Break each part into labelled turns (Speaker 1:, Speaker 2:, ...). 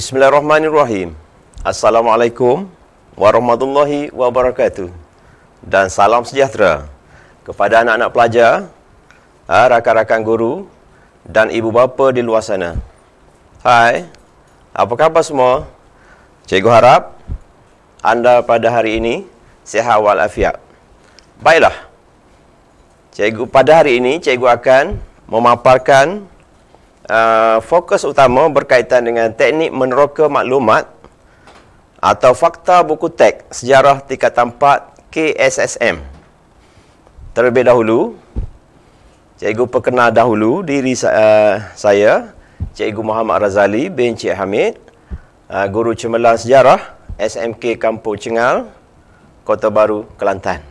Speaker 1: Bismillahirrahmanirrahim. Assalamualaikum warahmatullahi wabarakatuh. Dan salam sejahtera kepada anak-anak pelajar, rakan-rakan guru dan ibu bapa di luar sana. Hai, apa khabar semua? Cikgu harap anda pada hari ini sihat walafiat. Baiklah, pada hari ini cikgu akan memaparkan fokus utama berkaitan dengan teknik meneroka maklumat atau fakta buku teks sejarah tingkatan 4 KSSM. Terlebih dahulu, cikgu perkenal dahulu diri saya, Cikgu Muhammad Razali bin Cik Hamid, Guru Cemerlang Sejarah SMK Kampung Cengal, Kota Baru, Kelantan.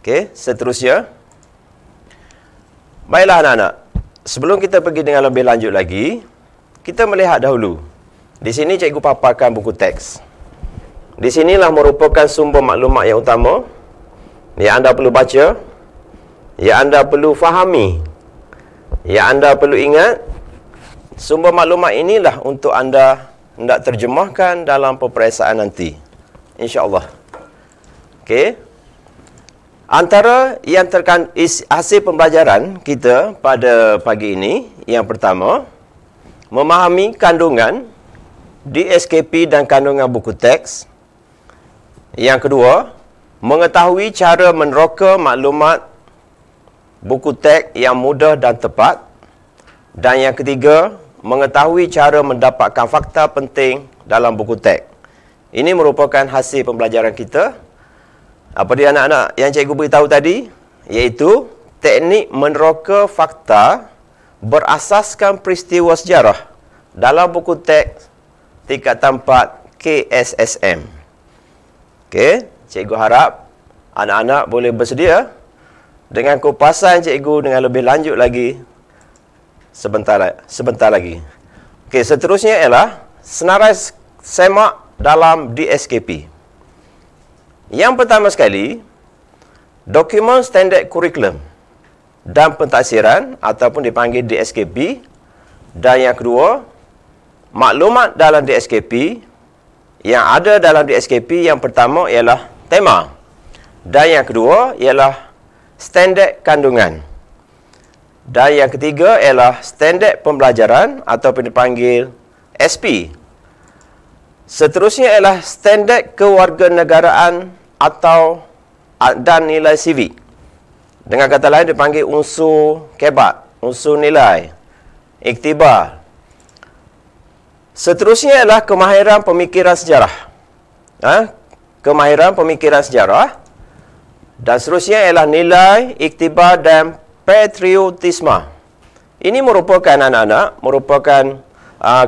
Speaker 1: Okey, seterusnya. Baiklah anak-anak, sebelum kita pergi dengan lebih lanjut lagi, kita melihat dahulu. Di sini cikgu paparkan buku teks. Di sinilah merupakan sumber maklumat yang utama yang anda perlu baca, yang anda perlu fahami, yang anda perlu ingat. Sumber maklumat inilah untuk anda hendak terjemahkan dalam peperiksaan nanti, insya-Allah. Okey. Antara yang hasil pembelajaran kita pada pagi ini, yang pertama, memahami kandungan DSKP dan kandungan buku teks. Yang kedua, mengetahui cara meneroka maklumat buku teks yang mudah dan tepat. Dan yang ketiga, mengetahui cara mendapatkan fakta penting dalam buku teks. Ini merupakan hasil pembelajaran kita. Apa dia anak-anak yang cikgu beritahu tadi? Iaitu teknik meneroka fakta berasaskan peristiwa sejarah dalam buku teks tingkatan 4 KSSM. Okey, cikgu harap anak-anak boleh bersedia dengan kupasan cikgu dengan lebih lanjut lagi sebentar lagi. Okey, seterusnya ialah senarai semak dalam DSKP. Yang pertama sekali, dokumen standard kurikulum dan pentaksiran ataupun dipanggil DSKP. Dan yang kedua, maklumat dalam DSKP. Yang ada dalam DSKP yang pertama ialah tema. Dan yang kedua ialah standard kandungan. Dan yang ketiga ialah standard pembelajaran ataupun dipanggil SP. Seterusnya ialah standard kewarganegaraan atau dan nilai CV. Dengan kata lain dipanggil unsur kebat, unsur nilai, iktibar. Seterusnya ialah kemahiran pemikiran sejarah. Kemahiran pemikiran sejarah. Dan seterusnya ialah nilai, iktibar dan patriotisme. Ini merupakan anak-anak, merupakan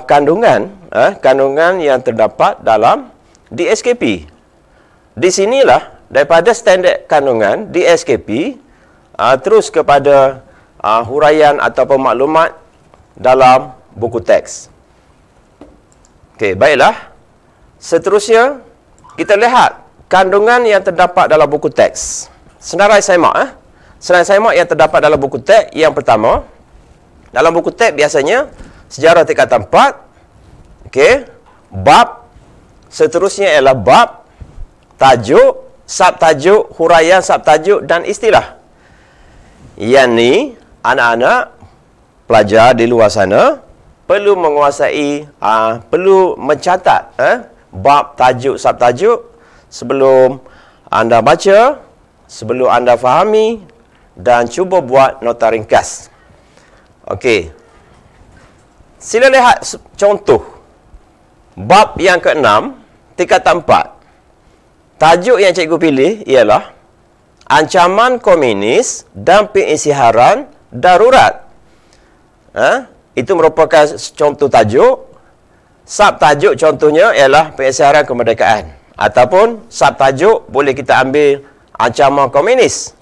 Speaker 1: kandungan yang terdapat dalam DSKP. Di sinilah daripada standard kandungan DSKP terus kepada huraian atau maklumat dalam buku teks. Okey, baiklah. Seterusnya kita lihat kandungan yang terdapat dalam buku teks. Senarai semak Senarai semak yang terdapat dalam buku teks. Yang pertama, dalam buku teks biasanya sejarah tingkatan 4. Okey, bab. Seterusnya ialah bab, tajuk, subtajuk, huraian subtajuk dan istilah. Yang ni anak-anak pelajar di luar sana perlu menguasai, perlu mencatat bab, tajuk, subtajuk sebelum anda baca, sebelum anda fahami dan cuba buat nota ringkas. Okey. Sila lihat contoh. Bab yang ke-6, tingkatan 4. Tajuk yang cikgu pilih ialah ancaman komunis dan pengisytiharan darurat. Itu merupakan contoh tajuk. Subtajuk contohnya ialah pengisytiharan kemerdekaan. Ataupun subtajuk boleh kita ambil ancaman komunis.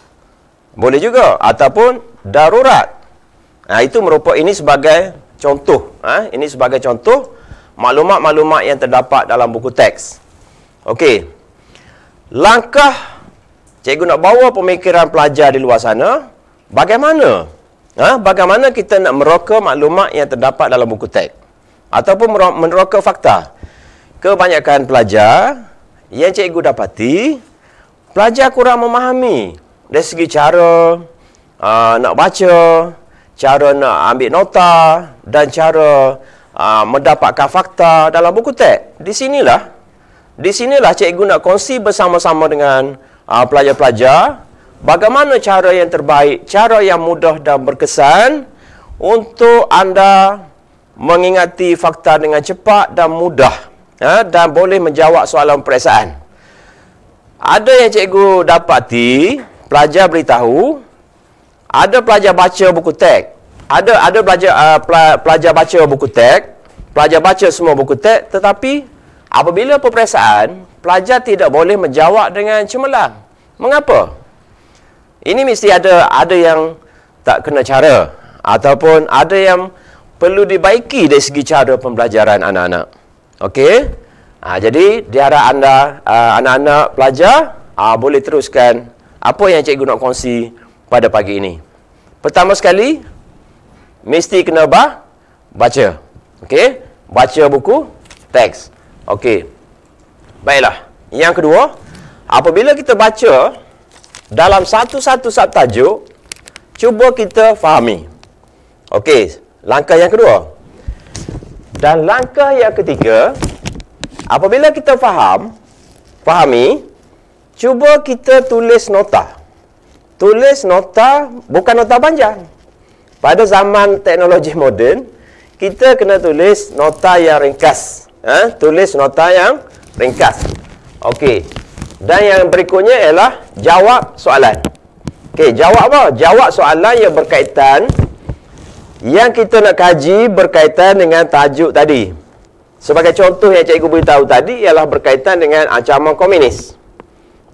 Speaker 1: Boleh juga. Ataupun darurat. Itu merupakan ini sebagai contoh. Ini sebagai contoh maklumat-maklumat yang terdapat dalam buku teks. Okey. Langkah cikgu nak bawa pemikiran pelajar di luar sana, bagaimana? Bagaimana kita nak meroka maklumat yang terdapat dalam buku teks? ataupun meneroka fakta. Kebanyakan pelajar yang cikgu dapati, pelajar kurang memahami dari segi cara nak baca, cara nak ambil nota dan cara mendapatkan fakta dalam buku teks. Di sinilah cikgu nak kongsi bersama-sama dengan pelajar-pelajar bagaimana cara yang terbaik, cara yang mudah dan berkesan untuk anda mengingati fakta dengan cepat dan mudah, dan boleh menjawab soalan peperiksaan. Ada yang cikgu dapati, pelajar beritahu, ada pelajar baca buku teks, ada pelajar baca buku teks, pelajar baca semua buku teks, tetapi apabila peperiksaan, pelajar tidak boleh menjawab dengan cemerlang. Mengapa? Ini mesti ada yang tak kena cara, ataupun ada yang perlu dibaiki dari segi cara pembelajaran anak-anak. Okey? Jadi diharap anak-anak pelajar boleh teruskan apa yang cikgu nak kongsi pada pagi ini. Pertama sekali, mesti kena baca. Okey? Baca buku teks. Okey. Baiklah. Yang kedua, apabila kita baca dalam satu-satu subtajuk, cuba kita fahami. Okey, langkah yang kedua. Dan langkah yang ketiga, apabila kita fahami, cuba kita tulis nota. Tulis nota, bukan nota panjang. Pada zaman teknologi moden, kita kena tulis nota yang ringkas. Tulis nota yang ringkas. Okey. Dan yang berikutnya ialah jawab soalan. Okey, jawab apa? Jawab soalan yang berkaitan, yang kita nak kaji berkaitan dengan tajuk tadi. Sebagai contoh yang cikgu beritahu tadi ialah berkaitan dengan ancaman komunis.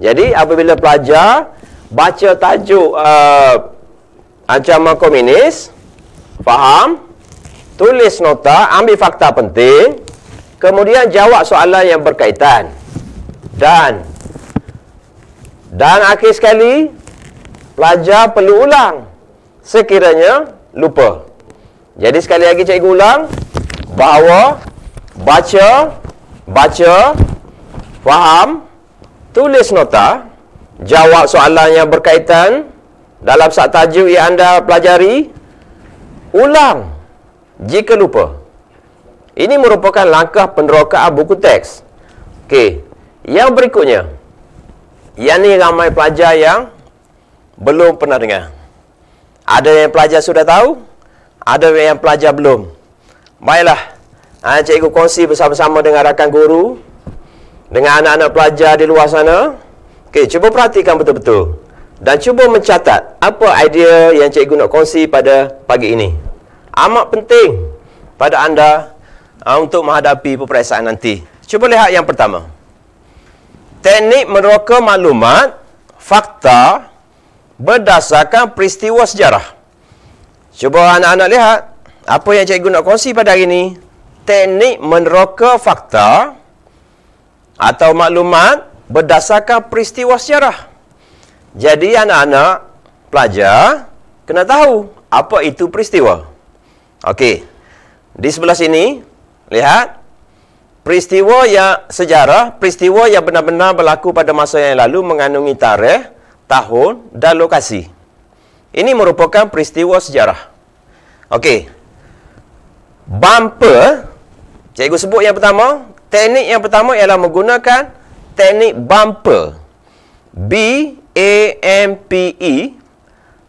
Speaker 1: Jadi, apabila pelajar baca tajuk ancaman komunis, faham, tulis nota, ambil fakta penting, kemudian jawab soalan yang berkaitan. Dan akhir sekali, pelajar perlu ulang sekiranya lupa. Jadi sekali lagi cikgu ulang, bahawa baca, faham, tulis nota, jawab soalan yang berkaitan dalam subtajuk yang anda pelajari, ulang jika lupa. Ini merupakan langkah penerokaan buku teks. Okey, yang berikutnya, yang ni ramai pelajar yang belum pernah dengar. Ada yang pelajar sudah tahu, ada yang pelajar belum. Baiklah, cikgu kongsi bersama-sama dengan rakan guru, dengan anak-anak pelajar di luar sana. Okey, cuba perhatikan betul-betul dan cuba mencatat apa idea yang cikgu nak kongsi pada pagi ini. Amat penting pada anda untuk menghadapi peperiksaan nanti. Cuba lihat yang pertama. Teknik meneroka maklumat, fakta berdasarkan peristiwa sejarah. Cuba anak-anak lihat apa yang cikgu nak kongsi pada hari ini. Teknik meneroka fakta atau maklumat berdasarkan peristiwa sejarah. Jadi anak-anak pelajar kena tahu apa itu peristiwa. Okey. Di sebelah sini, lihat. Peristiwa yang sejarah, peristiwa yang benar-benar berlaku pada masa yang lalu mengandungi tarikh, tahun dan lokasi. Ini merupakan peristiwa sejarah. Okey. Bumper, cikgu sebut yang pertama, teknik yang pertama ialah menggunakan teknik bumper. B-A-M-P-E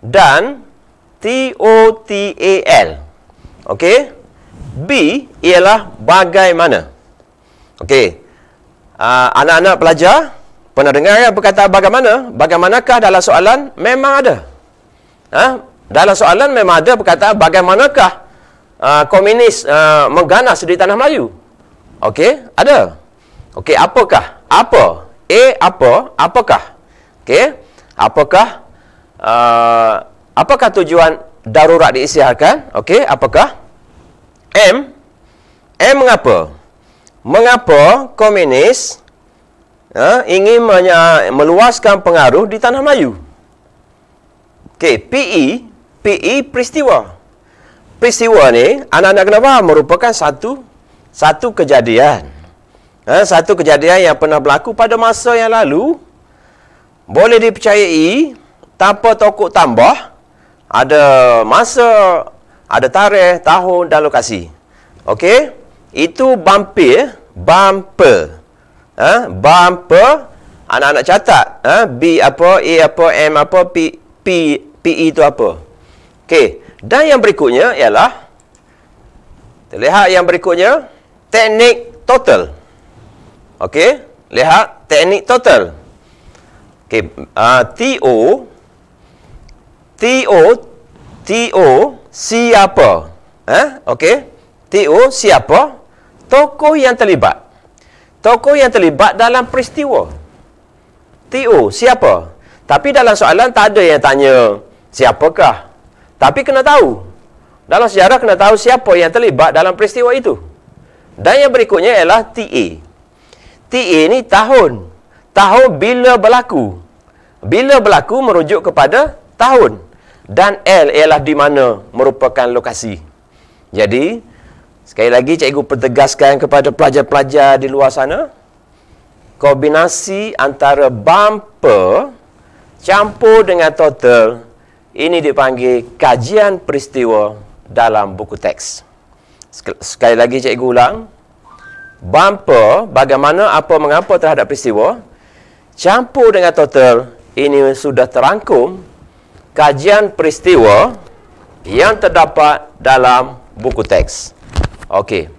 Speaker 1: dan T-O-T-A-L. Okey. B ialah bagaimana. Okey. Anak-anak pelajar pernah dengar kan perkataan bagaimana? Bagaimanakah dalam soalan? Memang ada. Dalam soalan memang ada perkataan bagaimanakah komunis mengganas di tanah Melayu. Okey, ada. Okey, apakah? Apa? A, apa? Apakah? Okey. Apakah tujuan darurat diisytiharkan? Okey, apakah? M mengapa? Mengapa komunis ingin meluaskan pengaruh di tanah Melayu? Okey, PE peristiwa. Peristiwa ni anak-anak kena faham merupakan satu satu kejadian. Satu kejadian yang pernah berlaku pada masa yang lalu, boleh dipercayai tanpa tokok tambah, ada masa, ada tarikh, tahun dan lokasi. Okey? Itu bumper. Bumper. Anak-anak catat. B apa, A apa, M apa, PE itu apa. Okey. Dan yang berikutnya ialah, terlihat yang berikutnya, teknik total. Okey. Lihat teknik total. Okey. TO, siapa? Okey. TO, siapa? Tokoh yang terlibat. Tokoh yang terlibat dalam peristiwa. TO, siapa? Tapi dalam soalan tak ada yang tanya siapakah. Tapi kena tahu. Dalam sejarah kena tahu siapa yang terlibat dalam peristiwa itu. Dan yang berikutnya ialah TA. TA ni tahun. Tahun bila berlaku. Bila berlaku merujuk kepada tahun. Dan L ialah di mana merupakan lokasi. Jadi, sekali lagi cikgu pertegaskan kepada pelajar-pelajar di luar sana, kombinasi antara bumper campur dengan total, ini dipanggil kajian peristiwa dalam buku teks. Sekali lagi cikgu ulang. Bumper, bagaimana, apa, mengapa terhadap peristiwa, campur dengan total, ini sudah terangkum kajian peristiwa yang terdapat dalam buku teks. Okey.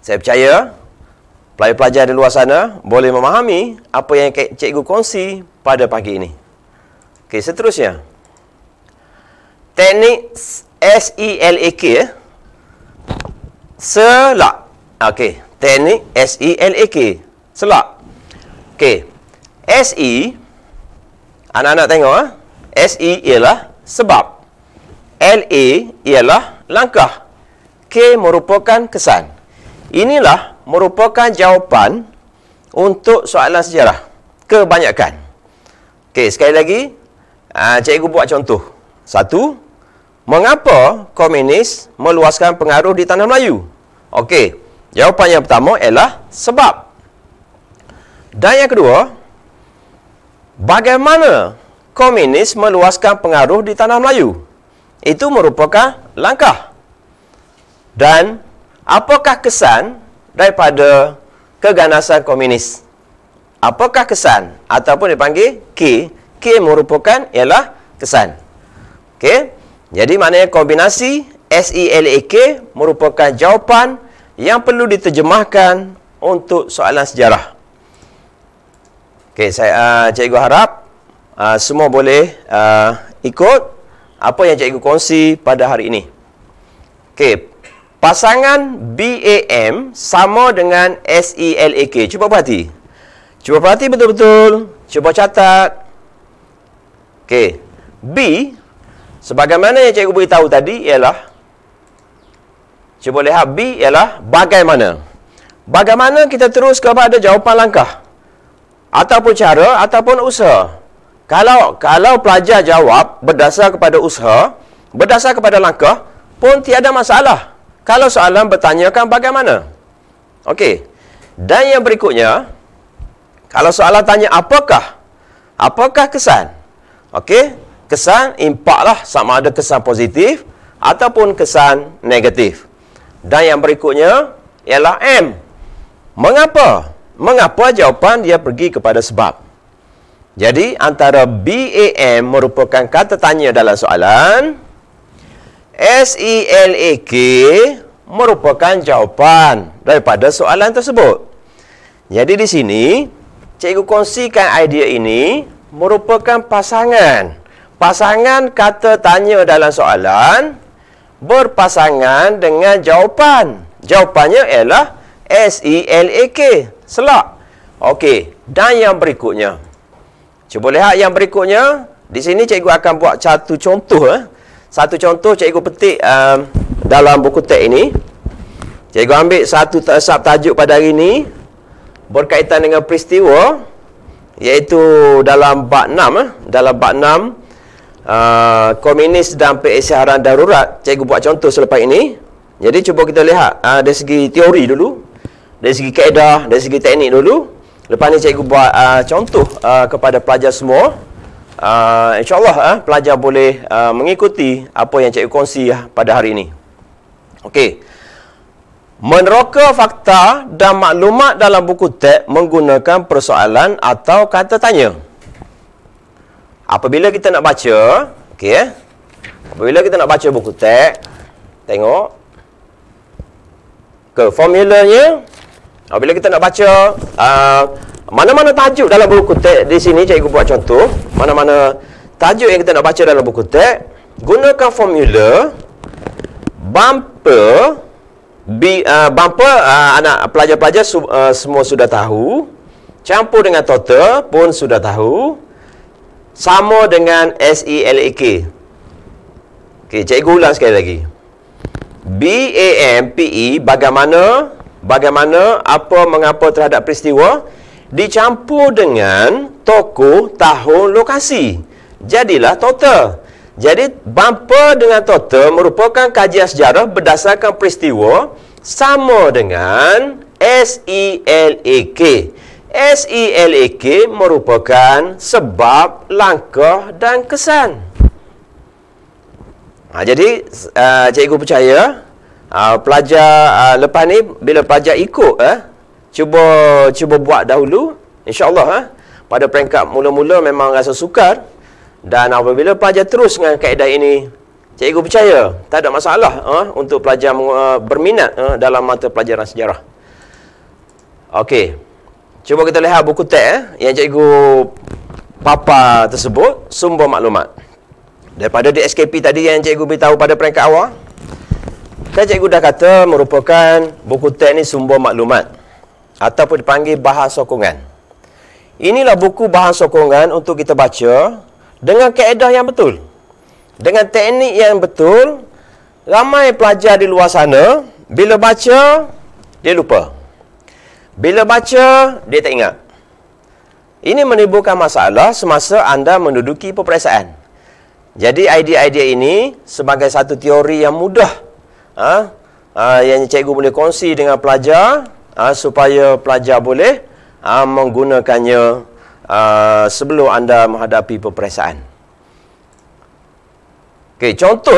Speaker 1: Saya percaya pelajar-pelajar di luar sana boleh memahami apa yang cikgu kongsi pada pagi ini. Okey, seterusnya. Teknik SELAK. Selak. Okey, teknik SELAK. Selak. Okey. SE, anak-anak tengok, SE ialah sebab. LA ialah langkah. K merupakan kesan. Inilah merupakan jawapan untuk soalan sejarah. Kebanyakan. Okey, sekali lagi, cikgu buat contoh. Satu, mengapa komunis meluaskan pengaruh di tanah Melayu? Okey, jawapan yang pertama ialah sebab. Dan yang kedua, bagaimana komunis meluaskan pengaruh di tanah Melayu? Itu merupakan langkah. Dan apakah kesan daripada keganasan komunis? Apakah kesan? Ataupun dipanggil K. K merupakan ialah kesan. Okey. Jadi maknanya kombinasi SELAK merupakan jawapan yang perlu diterjemahkan untuk soalan sejarah. Okey, cikgu harap semua boleh ikut apa yang cikgu kongsi pada hari ini. Okey, pasangan BAM sama dengan SELAK. Cuba perhati. Cuba perhati betul-betul. Cuba catat. Okey, B, sebagaimana yang cikgu beritahu tadi ialah, cuba lihat B ialah bagaimana. Bagaimana kita terus kepada jawapan langkah. Ataupun cara, ataupun usaha. Kalau pelajar jawab berdasar kepada usaha, berdasar kepada langkah, pun tiada masalah. Kalau soalan bertanyakan bagaimana. Okey. Dan yang berikutnya, kalau soalan tanya apakah? Apakah kesan? Okey. Kesan, impak lah, sama ada kesan positif ataupun kesan negatif. Dan yang berikutnya ialah M. Mengapa? Mengapa jawapan dia pergi kepada sebab. Jadi, antara BAM merupakan kata tanya dalam soalan, SELAK merupakan jawapan daripada soalan tersebut. Jadi, di sini, cikgu kongsikan idea ini merupakan pasangan. Pasangan kata tanya dalam soalan berpasangan dengan jawapan. Jawapannya ialah SELAK. Selak. Okey. Dan yang berikutnya. Cuba lihat yang berikutnya. Di sini cikgu akan buat satu contoh. Satu contoh cikgu petik dalam buku teks ini. Cikgu ambil satu subtajuk pada hari ini. Berkaitan dengan peristiwa. Iaitu dalam bab 6. Dalam bab 6. Komunis dan pengisytiharan darurat. Cikgu buat contoh selepas ini. Jadi cuba kita lihat dari segi teori dulu, dari segi kaedah, dari segi teknik dulu. Lepas ni cikgu buat contoh kepada pelajar semua. InsyaAllah pelajar boleh mengikuti apa yang cikgu kongsi pada hari ini. Okey. Meneroka fakta dan maklumat dalam buku teks menggunakan persoalan atau kata tanya. Apabila kita nak baca, okey, apabila kita nak baca buku teks, tengok ke formulanya. Apabila kita nak baca mana-mana tajuk dalam buku teks, di sini cikgu buat contoh, mana-mana tajuk yang kita nak baca dalam buku teks, gunakan formula bumper. Bumper anak pelajar-pelajar semua sudah tahu, campur dengan total pun sudah tahu, sama dengan SELAK. Okey, cikgu ulang sekali lagi. BAMPE bagaimana, apa, mengapa terhadap peristiwa dicampur dengan tokoh, tahun, lokasi. Jadilah total. Jadi bumper dengan total merupakan kajian sejarah berdasarkan peristiwa sama dengan SELAK. SELAK merupakan sebab, langkah dan kesan. Jadi cikgu percaya pelajar lepas ni bila pelajar ikut cuba buat dahulu, insya-Allah pada peringkat mula-mula memang rasa sukar, dan apabila pelajar terus dengan kaedah ini, cikgu percaya tak ada masalah untuk pelajar berminat dalam mata pelajaran sejarah. Okey. Cuba kita lihat buku teks yang cikgu papar tersebut, sumber maklumat. Daripada DSKP tadi yang cikgu beritahu pada peringkat awal, kan cikgu dah kata merupakan buku teks ni sumber maklumat ataupun dipanggil bahan sokongan. Inilah buku bahan sokongan untuk kita baca dengan kaedah yang betul, dengan teknik yang betul. Ramai pelajar di luar sana, bila baca, dia lupa. Bila baca, dia tak ingat. Ini menimbulkan masalah semasa anda menduduki peperiksaan. Jadi idea-idea ini sebagai satu teori yang mudah yang cikgu boleh kongsi dengan pelajar supaya pelajar boleh menggunakannya sebelum anda menghadapi peperiksaan. Okey, contoh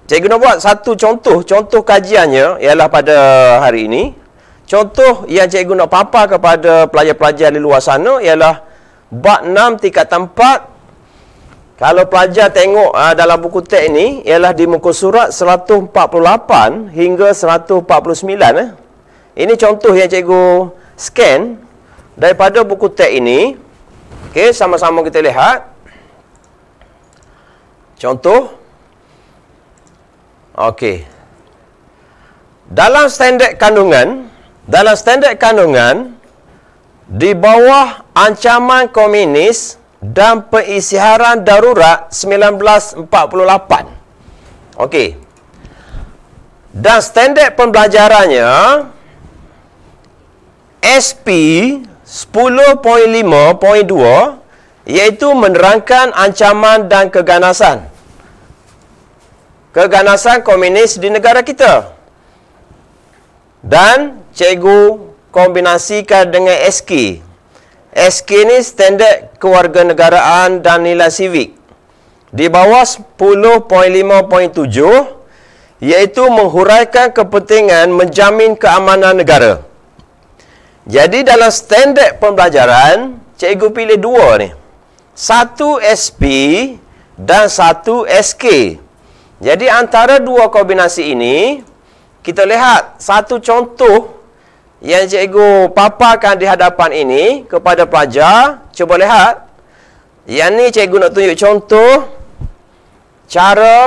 Speaker 1: cikgu nak buat satu contoh kajiannya ialah pada hari ini. Contoh yang cikgu nak papar kepada pelajar-pelajar di luar sana ialah bab 6 tingkatan 4. Kalau pelajar tengok dalam buku teks ini ialah di muka surat 148 hingga 149. Ini contoh yang cikgu scan daripada buku teks ini. Okey, sama-sama kita lihat. Contoh. Okey. Dalam standard kandungan di bawah ancaman komunis dan pengisytiharan darurat 1948. Okey. Dan standard pembelajarannya SP 10.5.2 iaitu menerangkan ancaman dan keganasan komunis di negara kita. Dan cikgu kombinasikan dengan SK. SK ni standard kewarganegaraan dan nilai sivik. Di bawah 10.5.7 iaitu menghuraikan kepentingan menjamin keamanan negara. Jadi dalam standard pembelajaran, cikgu pilih dua ni. Satu SP dan satu SK. Jadi antara dua kombinasi ini, kita lihat satu contoh yang cikgu paparkan di hadapan ini kepada pelajar. Cuba lihat. Yang ni cikgu nak tunjuk contoh cara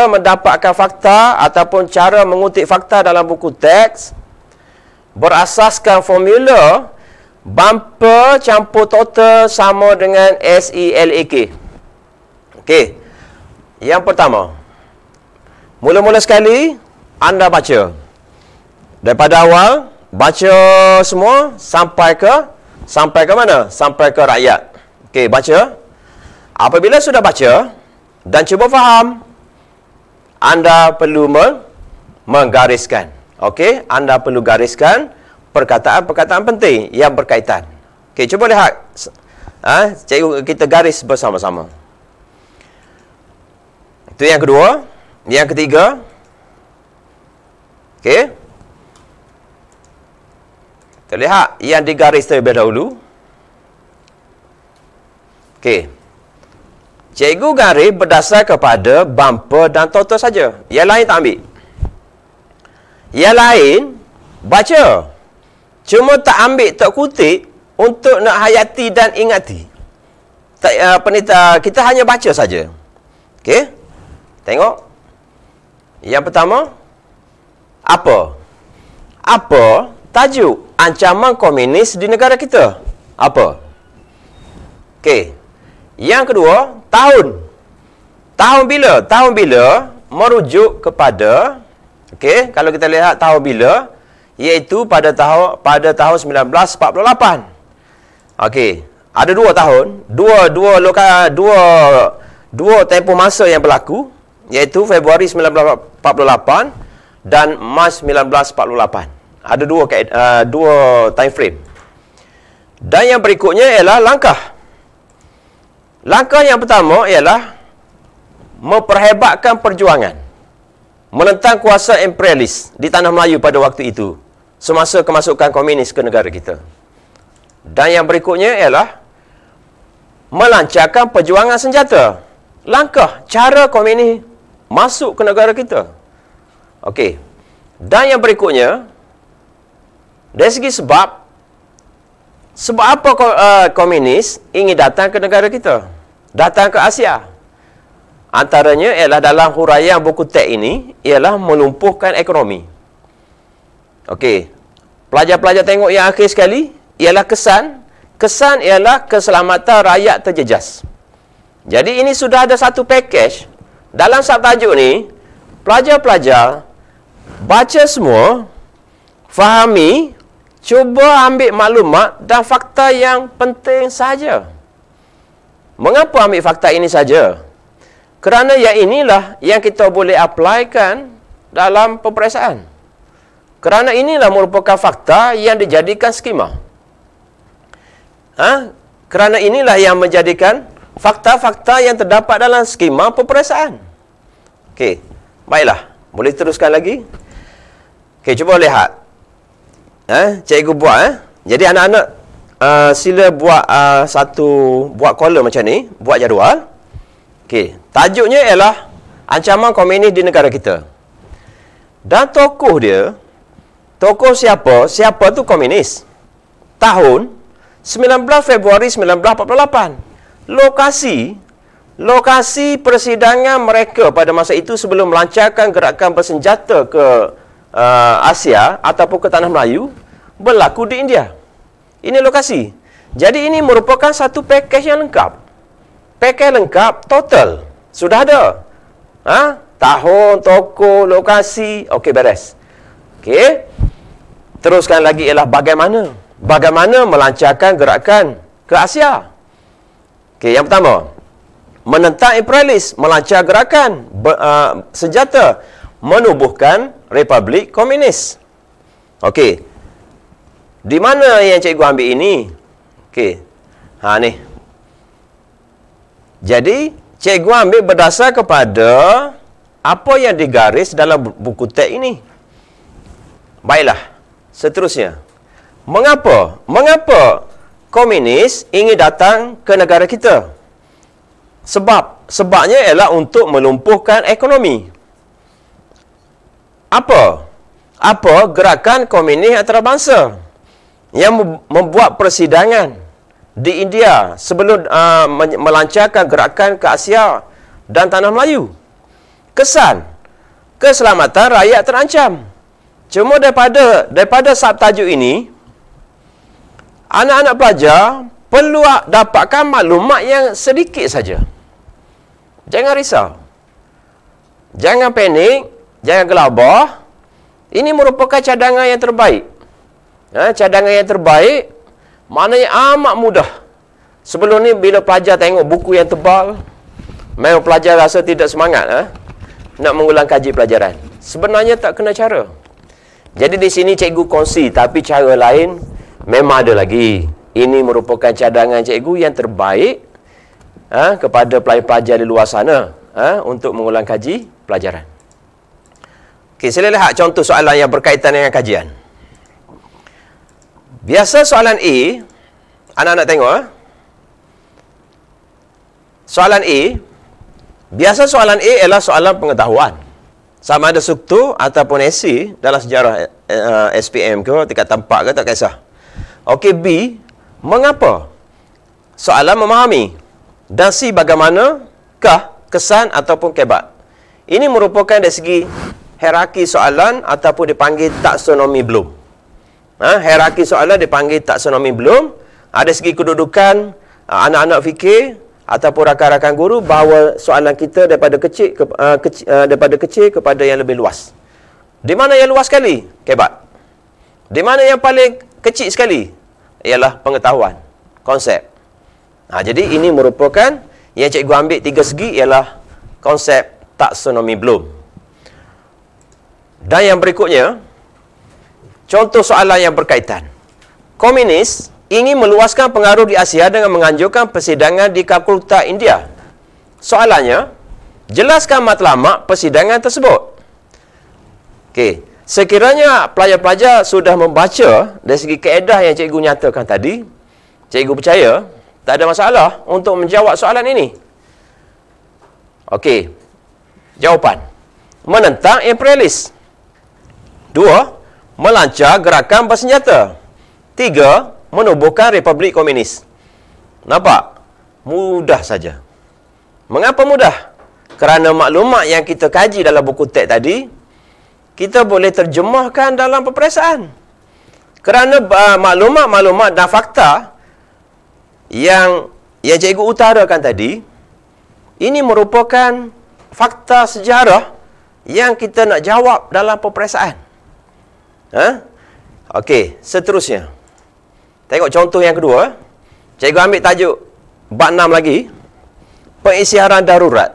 Speaker 1: mendapatkan fakta ataupun cara mengutip fakta dalam buku teks berasaskan formula bumper campur total sama dengan SELAK. Okey. Yang pertama, mula-mula sekali anda baca daripada awal, baca semua sampai ke mana? Sampai ke rakyat. Okey, baca. Apabila sudah baca dan cuba faham, anda perlu menggariskan. Okey, anda perlu gariskan perkataan-perkataan penting yang berkaitan. Okey, cuba lihat. Cikgu kita garis bersama-sama. Itu yang kedua. Yang ketiga. Okey. Terlihat yang digaris terlebih dahulu. Okey. Cikgu garis berdasar kepada bumper dan total saja. Yang lain tak ambil. Yang lain baca. Cuma tak ambil, tak kutip untuk nak hayati dan ingati. Kita hanya baca saja. Okey. Tengok. Yang pertama, apa? Apa tajuk ancaman komunis di negara kita? Apa? Okey. Yang kedua, tahun. Tahun bila? Tahun bila merujuk kepada, okey, kalau kita lihat tahun bila, iaitu pada tahun 1948. Okey, ada 2 tahun, dua tempoh masa yang berlaku, iaitu Februari 1948 dan Mac 1948. Ada dua time frame. Dan yang berikutnya ialah langkah. Langkah yang pertama ialah memperhebatkan perjuangan menentang kuasa imperialis di tanah Melayu pada waktu itu, semasa kemasukan komunis ke negara kita. Dan yang berikutnya ialah melancarkan perjuangan senjata. Langkah cara komunis masuk ke negara kita. Okey. Dan yang berikutnya, dari segi sebab apa komunis ingin datang ke negara kita? Datang ke Asia. Antaranya ialah dalam huraian buku teks ini ialah melumpuhkan ekonomi. Okey. Pelajar-pelajar tengok yang akhir sekali ialah kesan. Kesan ialah keselamatan rakyat terjejas. Jadi ini sudah ada satu package. Dalam subtajuk ni, pelajar-pelajar baca semua, fahami, cuba ambil maklumat dan fakta yang penting saja. Mengapa ambil fakta ini saja? Kerana yang inilah yang kita boleh applykan dalam peperiksaan. Kerana inilah merupakan fakta yang dijadikan skema. Kerana inilah yang menjadikan fakta-fakta yang terdapat dalam skema peperiksaan. Okey, baiklah. Boleh teruskan lagi? Okey, cuba lihat. Cikgu buat. Jadi anak-anak sila buat buat kolom macam ni, buat jadual. Okey, tajuknya ialah ancaman komunis di negara kita. Dan tokoh dia, tokoh siapa? Siapa tu komunis? Tahun 19 Februari 1948. Lokasi persidangan mereka pada masa itu sebelum melancarkan gerakan bersenjata ke Asia ataupun ke Tanah Melayu berlaku di India. Ini lokasi. Jadi ini merupakan satu pakej yang lengkap. Pakej lengkap total. Sudah ada. Tahun, tokoh, lokasi. Okey, beres. Okey. Teruskan lagi ialah bagaimana melancarkan gerakan ke Asia. Okey, yang pertama, menentang imperialis, melancar gerakan senjata, menubuhkan Republik Komunis. Okey. Di mana yang cikgu ambil ini? Okey. Ni. Jadi, cikgu ambil berdasar kepada apa yang digaris dalam buku teks ini. Baiklah. Seterusnya. Mengapa komunis ingin datang ke negara kita? Sebabnya ialah untuk melumpuhkan ekonomi. Apa gerakan komunis antarabangsa yang membuat persidangan di India sebelum melancarkan gerakan ke Asia dan Tanah Melayu? Kesan keselamatan rakyat terancam. Cuma daripada subtajuk ini, anak-anak pelajar perlu dapatkan maklumat yang sedikit saja. Jangan risau. Jangan panik. Jangan gelabah. Ini merupakan cadangan yang terbaik. Cadangan yang terbaik maknanya amat mudah. Sebelum ni bila pelajar tengok buku yang tebal, memang pelajar rasa tidak semangat nak mengulang kaji pelajaran. Sebenarnya tak kena cara. Jadi di sini cikgu kongsi, tapi cara lain memang ada lagi. Ini merupakan cadangan cikgu yang terbaik kepada pelajar-pelajar di luar sana untuk mengulang kaji pelajaran. Okey, sila lihat contoh soalan yang berkaitan dengan kajian. Biasa soalan A, anak-anak tengok. Soalan A, biasa soalan A ialah soalan pengetahuan. Sama ada struktur ataupun esei dalam sejarah SPM ke, tingkat tempat ke, tak kisah. Okey, B, mengapa? Soalan memahami. Dan C, bagaimanakah kesan ataupun kebat. Ini merupakan dari segi hierarki soalan ataupun dipanggil taksonomi Bloom. Hierarki soalan dipanggil taksonomi Bloom. Ada segi kedudukan anak-anak fikir ataupun rakan-rakan guru bahawa soalan kita daripada kecil kepada yang lebih luas. Di mana yang luas sekali? Kebat. Di mana yang paling kecil sekali? Ialah pengetahuan, konsep. Jadi ini merupakan yang cikgu ambil 3 segi ialah konsep taksonomi Bloom. Dan yang berikutnya, contoh soalan yang berkaitan. Komunis ingin meluaskan pengaruh di Asia dengan menganjurkan persidangan di Kalkutta, India. Soalannya, jelaskan matlamat persidangan tersebut. Okey, sekiranya pelajar-pelajar sudah membaca dari segi kaedah yang cikgu nyatakan tadi, cikgu percaya tak ada masalah untuk menjawab soalan ini. Okey, jawapan. Menentang imperialis. 2. Melancar gerakan bersenjata. 3. Menubuhkan Republik Komunis. Nampak? Mudah saja. Mengapa mudah? Kerana maklumat yang kita kaji dalam buku teks tadi, kita boleh terjemahkan dalam peperiksaan. Kerana maklumat-maklumat dan fakta yang cikgu utarakan tadi, ini merupakan fakta sejarah yang kita nak jawab dalam peperiksaan. Okey, seterusnya. Tengok contoh yang kedua. Cikgu ambil tajuk bab 6 lagi. Pengisytiharan darurat.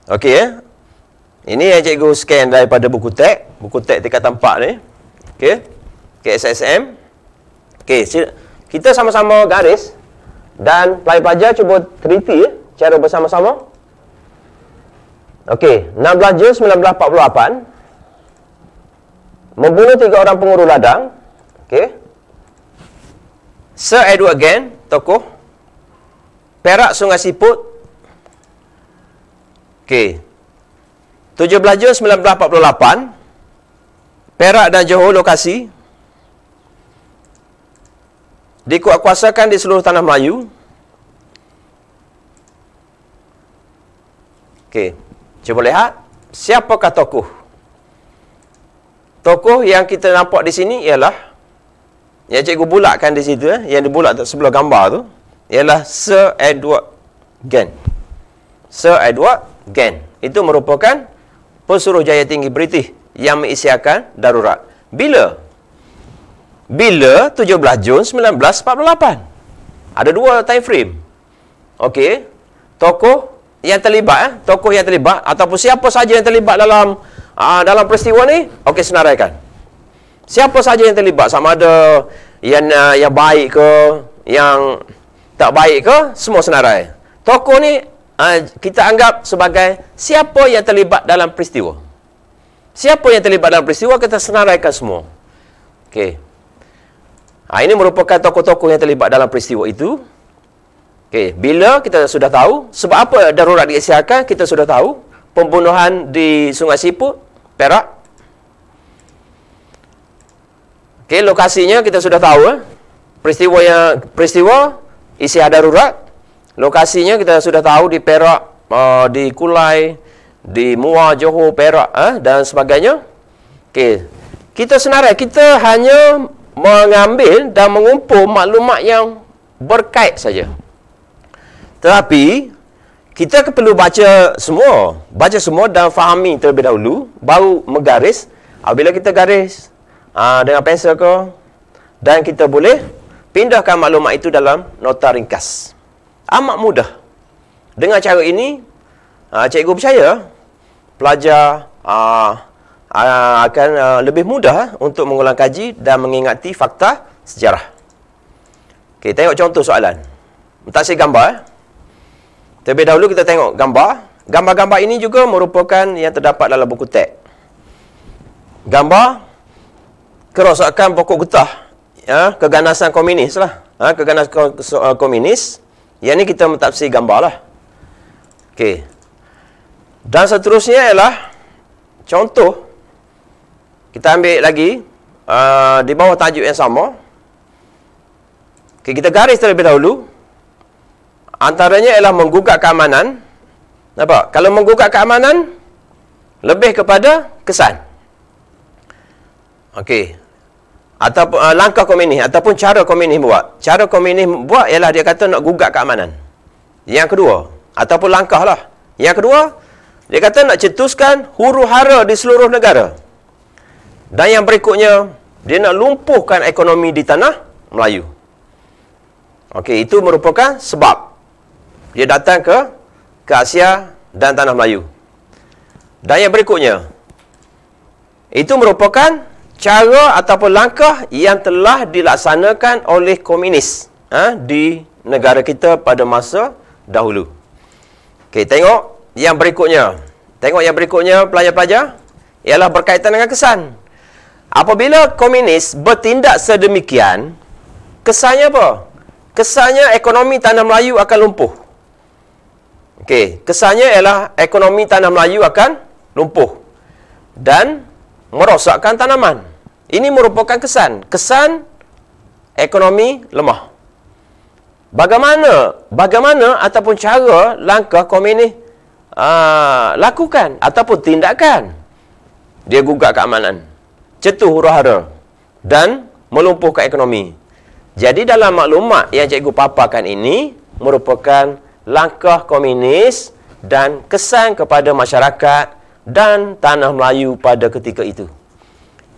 Speaker 1: Okey, ini yang cikgu scan daripada buku teks. Buku teks tingkat tempat ni. Okey. KSSM. Okey, kita sama-sama garis. Dan pelajar-pelajar cuba teliti cara bersama-sama. Okey, 16 Jun 1948. Membunuh 3 orang penguru ladang. Okey. Sir Edward Gen, tokoh. Perak Sungai Siput. Okey. 17 Jun 1948. Perak dan Johor lokasi. Dikuatkuasakan di seluruh tanah Melayu. Okey. Cuba lihat. Siapakah tokoh? Tokoh yang kita nampak di sini ialah yang cikgu bulatkan di situ, yang dibulat sebelah gambar tu, ialah Sir Edward Gen. Sir Edward Gen. Itu merupakan Pesuruhjaya Tinggi British yang mengisytiharkan darurat. Bila? Bila 17 Jun 1948. Ada 2 time frame. Okey. Tokoh yang terlibat, tokoh yang terlibat ataupun siapa saja yang terlibat dalam peristiwa ni, okey, senaraikan. Siapa saja yang terlibat, sama ada yang baik ke, yang tak baik ke, semua senarai. Tokoh ni kita anggap sebagai siapa yang terlibat dalam peristiwa. Siapa yang terlibat dalam peristiwa, kita senaraikan semua. Okey. Ini merupakan tokoh-tokoh yang terlibat dalam peristiwa itu. Okey, bila kita sudah tahu sebab apa darurat diisytiharkan, kita sudah tahu pembunuhan di Sungai Siput, Perak. Okey, lokasinya kita sudah tahu. Peristiwa isytihar darurat. Lokasinya kita sudah tahu di Perak, di Kulai, di Muar, Johor, Perak dan sebagainya. Okey, kita senarai, kita hanya mengambil dan mengumpul maklumat yang berkait saja. Tetapi kita perlu baca semua dan fahami terlebih dahulu, baru menggaris. Bila kita garis dengan pensel ke, dan kita boleh pindahkan maklumat itu dalam nota ringkas. Amat mudah. Dengan cara ini, cikgu percaya pelajar akan lebih mudah untuk mengulang kaji dan mengingati fakta sejarah. Okey, tengok contoh soalan. Mentaksir gambar. Terlebih dahulu kita tengok gambar. Gambar-gambar ini juga merupakan yang terdapat dalam buku teks. Gambar kerosakan pokok getah, keganasan komunis lah. Keganasan komunis. Yang ni kita mentafsir gambar lah. Okey. Dan seterusnya ialah contoh. Kita ambil lagi di bawah tajuk yang sama. Okey, kita garis terlebih dahulu. Antaranya ialah menggugat keamanan. Nampak? Kalau menggugat keamanan, lebih kepada kesan. Okey. Ataupun langkah komunis ataupun cara komunis buat. Cara komunis buat ialah dia kata nak gugat keamanan. Yang kedua, ataupun langkah lah. Yang kedua, dia kata nak cetuskan huru-hara di seluruh negara. Dan yang berikutnya, dia nak lumpuhkan ekonomi di tanah Melayu. Okey, itu merupakan sebab dia datang ke Asia dan tanah Melayu. Dan yang berikutnya, itu merupakan cara ataupun langkah yang telah dilaksanakan oleh komunis di negara kita pada masa dahulu. Okey, tengok yang berikutnya. Tengok yang berikutnya, pelajar-pelajar, ialah berkaitan dengan kesan. Apabila komunis bertindak sedemikian, kesannya apa? Kesannya ekonomi tanah Melayu akan lumpuh. Okey, kesannya ialah ekonomi tanah Melayu akan lumpuh dan merosakkan tanaman. Ini merupakan kesan. Kesan ekonomi lemah. Bagaimana ataupun cara langkah komunis lakukan ataupun tindakan? Dia gugat keamanan, cetus huru-hara dan melumpuhkan ekonomi. Jadi dalam maklumat yang cikgu paparkan ini merupakan langkah komunis dan kesan kepada masyarakat dan tanah Melayu pada ketika itu.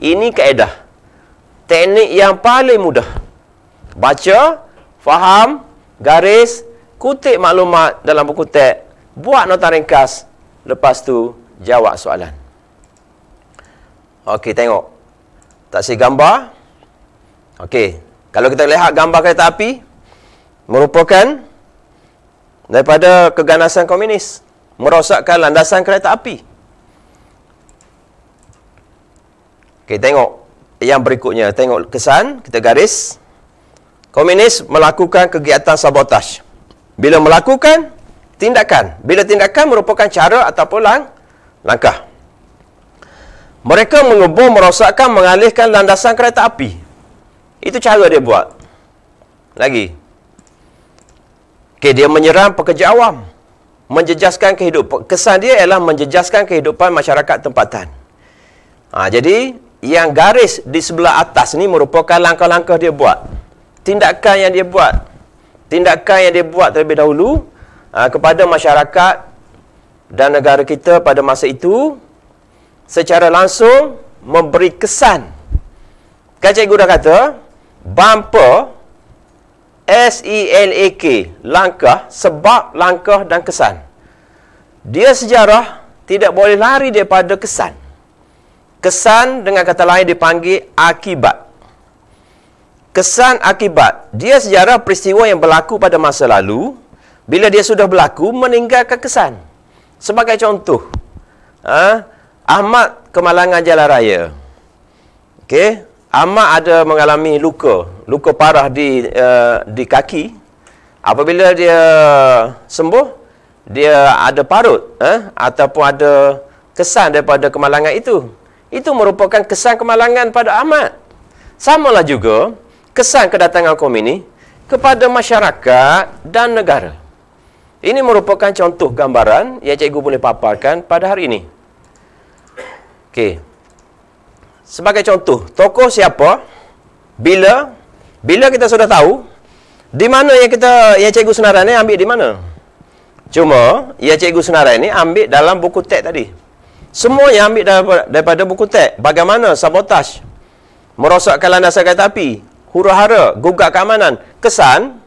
Speaker 1: Ini kaedah. Teknik yang paling mudah. Baca, faham, garis, kutip maklumat dalam buku teks, buat nota ringkas, lepas tu jawab soalan. Okey, tengok. Taksir gambar. Okey, kalau kita lihat gambar kereta api, merupakan daripada keganasan komunis, merosakkan landasan kereta api. Okey, tengok yang berikutnya. Tengok kesan, kita garis. Komunis melakukan kegiatan sabotaj. Bila melakukan, tindakan. Bila tindakan merupakan cara ataupun langkah. Mereka mengebom, merosakkan, mengalihkan landasan kereta api. Itu cara dia buat. Lagi. Okey, dia menyerang pekerja awam. Menjejaskan kehidupan. Kesan dia ialah menjejaskan kehidupan masyarakat tempatan. Jadi, yang garis di sebelah atas ni merupakan langkah-langkah dia buat. Tindakan yang dia buat. Tindakan yang dia buat terlebih dahulu kepada masyarakat dan negara kita pada masa itu secara langsung memberi kesan. Kan cikgu dah kata, bumper, SELAK, langkah, sebab, langkah dan kesan. Dia sejarah tidak boleh lari daripada kesan. Kesan dengan kata lain dipanggil akibat. Kesan akibat. Dia sejarah peristiwa yang berlaku pada masa lalu. Bila dia sudah berlaku, meninggalkan kesan. Sebagai contoh, Ahmad kemalangan jalan raya. Okey, Ahmad ada mengalami luka parah di kaki. Apabila dia sembuh, dia ada parut ataupun ada kesan daripada kemalangan itu. Itu merupakan kesan kemalangan pada Ahmad. Samalah juga kesan kedatangan komunis kepada masyarakat dan negara. Ini merupakan contoh gambaran yang cikgu boleh paparkan pada hari ini. Okey. Sebagai contoh, tokoh siapa? Bila kita sudah tahu, di mana yang cikgu senarai ni ambil di mana? Cuma, yang cikgu senarai ni ambil dalam buku teks tadi. Semua yang ambil daripada buku teks. Bagaimana sabotaj, merosakkan landasan kereta api, huru-hara, gugat keamanan. Kesan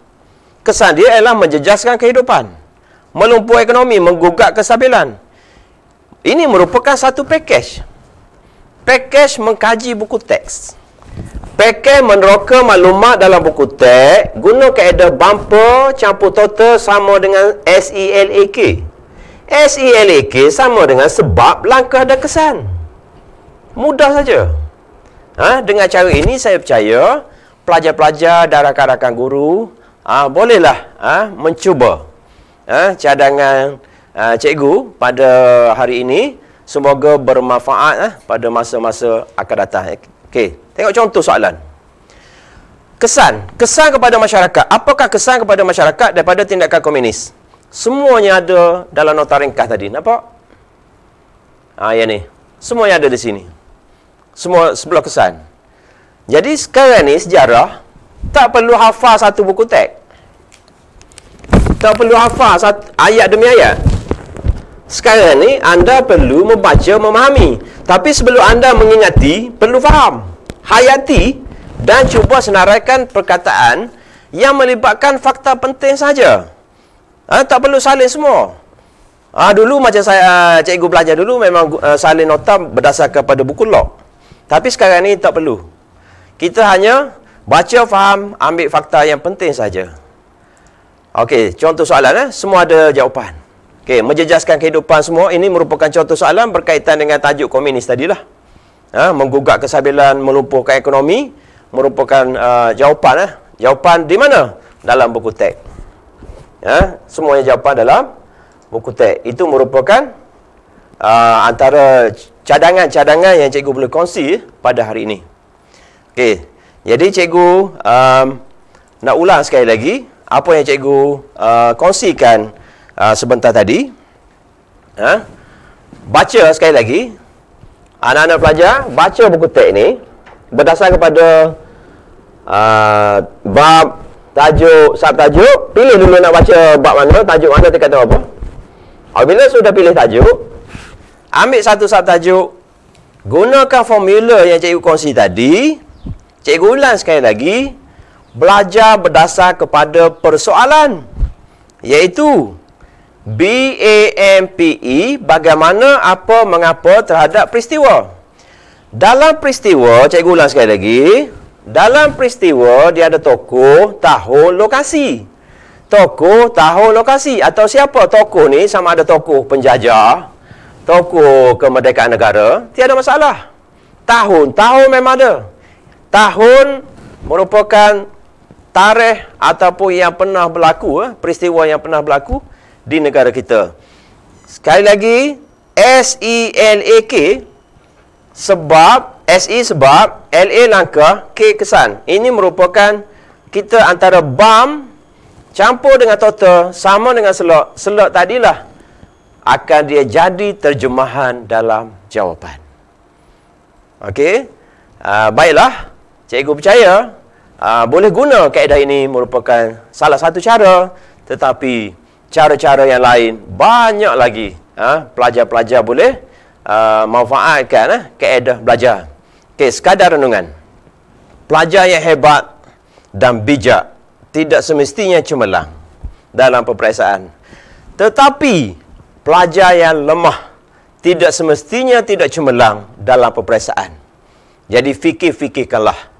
Speaker 1: dia ialah menjejaskan kehidupan, melumpuh ekonomi, menggugat kestabilan. Ini merupakan satu pakej. Pakej mengkaji buku teks. Pakej meneroka maklumat dalam buku teks guna kaedah bumper campur total sama dengan SELAK. SELAK sama dengan sebab, langkah dan kesan. Mudah saja. Dengan cara ini saya percaya pelajar-pelajar dan rakan-rakan guru bolehlah mencuba cadangan cikgu pada hari ini. Semoga bermanfaat pada masa-masa akan datang. Okey, tengok contoh soalan. Kesan kepada masyarakat. Apakah kesan kepada masyarakat daripada tindakan komunis? Semuanya ada dalam nota ringkas tadi. Nampak? Yang ni. Semuanya ada di sini. Semua sebelah kesan. Jadi sekarang ni sejarah tak perlu hafal satu buku teks. Tak perlu hafal ayat demi ayat. Sekarang ni anda perlu membaca, memahami. Tapi sebelum anda mengingati, perlu faham, hayati dan cuba senaraikan perkataan yang melibatkan fakta penting saja. Tak perlu salin semua. Dulu macam saya cikgu belajar dulu memang salin nota berdasarkan pada buku log. Tapi sekarang ni tak perlu. Kita hanya baca, faham, ambil fakta yang penting saja. Okey, contoh soalan semua ada jawapan. Okey, menjejaskan kehidupan semua ini merupakan contoh soalan berkaitan dengan tajuk komunis tadilah. Menggugat kesabilan, melumpuhkan ekonomi merupakan jawapan. Jawapan di mana? Dalam buku teks. Semuanya jawapan dalam buku teks. Itu merupakan antara cadangan-cadangan yang cikgu boleh kongsi pada hari ini. Okey, jadi cikgu nak ulang sekali lagi apa yang cikgu kongsikan sebentar tadi. Baca sekali lagi. Anak-anak pelajar baca buku teks ni berdasar kepada bab, tajuk, subtajuk. Pilih dulu nak baca bab mana, tajuk mana, tingkatan apa. Apabila sudah pilih tajuk, ambil satu subtajuk, gunakan formula yang cikgu kongsi tadi. Cikgu ulang sekali lagi. Belajar berdasar kepada persoalan, iaitu BAMPE, bagaimana, apa, mengapa terhadap peristiwa. Dalam peristiwa, cikgu ulang sekali lagi, dalam peristiwa dia ada tokoh, tahun, lokasi. Tokoh, tahun, lokasi. Atau siapa tokoh ni? Sama ada tokoh penjajah, tokoh kemerdekaan negara, tiada masalah. Tahun memang ada. Tahun merupakan tarikh ataupun yang pernah berlaku, peristiwa yang pernah berlaku di negara kita. Sekali lagi, SELAK sebab, SE sebab, LA langkah, K kesan. Ini merupakan kita antara BAM campur dengan total sama dengan selok. Selok tadilah akan dia jadi terjemahan dalam jawapan. Okey, baiklah, cikgu percaya boleh guna kaedah ini merupakan salah satu cara, tetapi cara-cara yang lain banyak lagi. Pelajar-pelajar boleh manfaatkan kaedah belajar. Okey, sekadar renungan. Pelajar yang hebat dan bijak tidak semestinya cemerlang dalam peperiksaan. Tetapi pelajar yang lemah tidak semestinya tidak cemerlang dalam peperiksaan. Jadi fikir-fikirkanlah.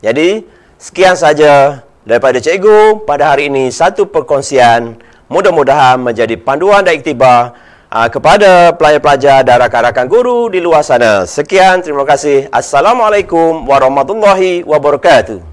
Speaker 1: Jadi sekian saja daripada cikgu pada hari ini, satu perkongsian. Mudah-mudahan menjadi panduan dan iktibar kepada pelajar-pelajar dan rakan-rakan guru di luar sana. Sekian, terima kasih. Assalamualaikum warahmatullahi wabarakatuh.